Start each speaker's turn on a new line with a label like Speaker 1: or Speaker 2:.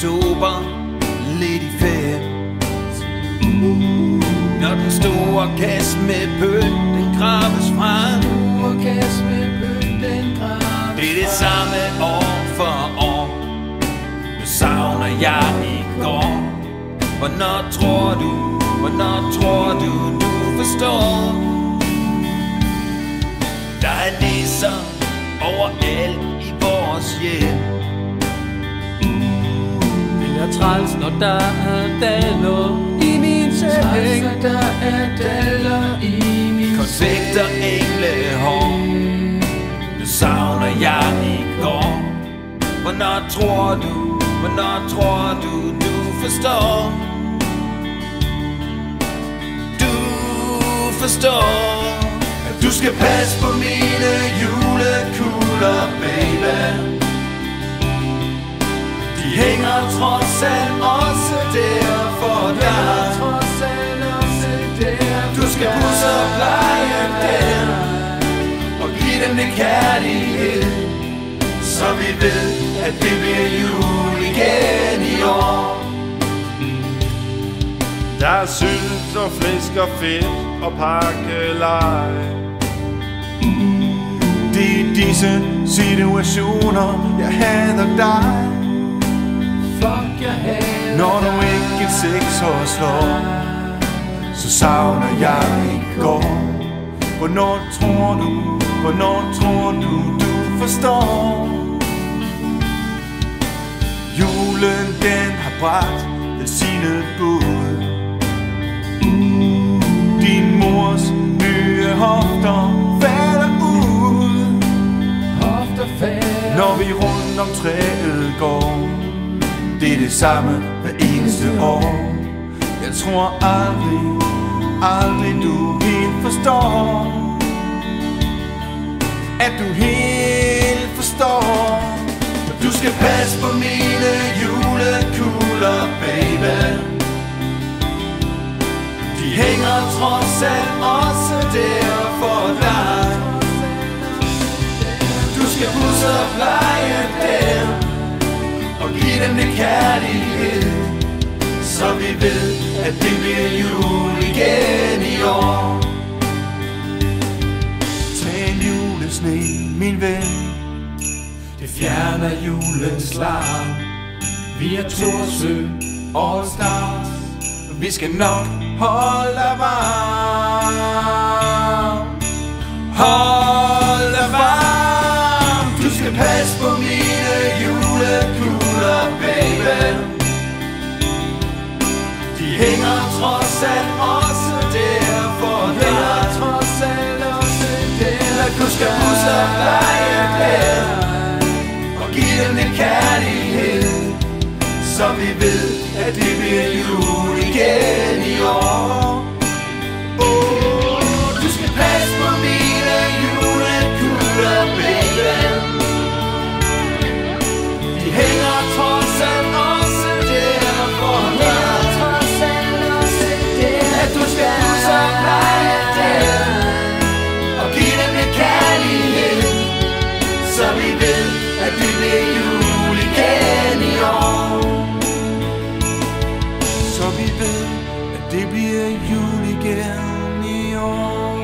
Speaker 1: oktober, lidt i ferie. Når den store kasse med pøl, den graves frem. Det er det samme år for år. Nu savner jeg i går. Hvornår tror du, du forstår? Der er nisser overalt i vores hjem.
Speaker 2: Det er træls, når der er daler i min seng.
Speaker 1: Konfekter, englehår. Nu savner jeg i går. Hvornår tror du, du forstår? Du forstår, at du skal passe på mine julekugler, baby. De hænger trods alt også der for dig. Du skal pusse og pleje dem og give dem det kærlighed, så vi ved, at det bliver jul igen i år.
Speaker 3: Der er sylt og flæsk og fedt og pakkelej. Det er i disse situationer, jeg hader dig. Når du ikke en 6 år slår, så savner jeg i går. Hvornår tror du, du forstår? Julen den har bragt velsignet bud. Din mors nye hofter falder ud. Når vi rundt om træet går, det er det samme hver eneste år. Jeg tror aldrig du helt forstår. At du helt forstår.
Speaker 1: Du skal passe på mine julekugler, baby. De hænger trods alt også der for dig. Du skal pusse og pleje dem og give dem det kærlighed, så vi ved, at det bliver jul igen i år.
Speaker 3: Tag en julesne, min ven.
Speaker 1: Det fjerner julens larm. Vi er Thorsø All Stars. Vi skal nok holde varm. Holde varm. Du skal passe på mine julekugler, baby. De hænger trods alt også der for dig. Du skal huske at pleje dem og give dem det kærlighed, så vi ved, at det bliver jul igen i år. Du skal passe på mine julekugler, baby. De hænger trods alt også der for dig. At du skal huske at pleje dem og give dem det kærlighed, så vi ved, at det bliver jul igen i år.
Speaker 3: Så vi ved, at det bliver jul igen i år.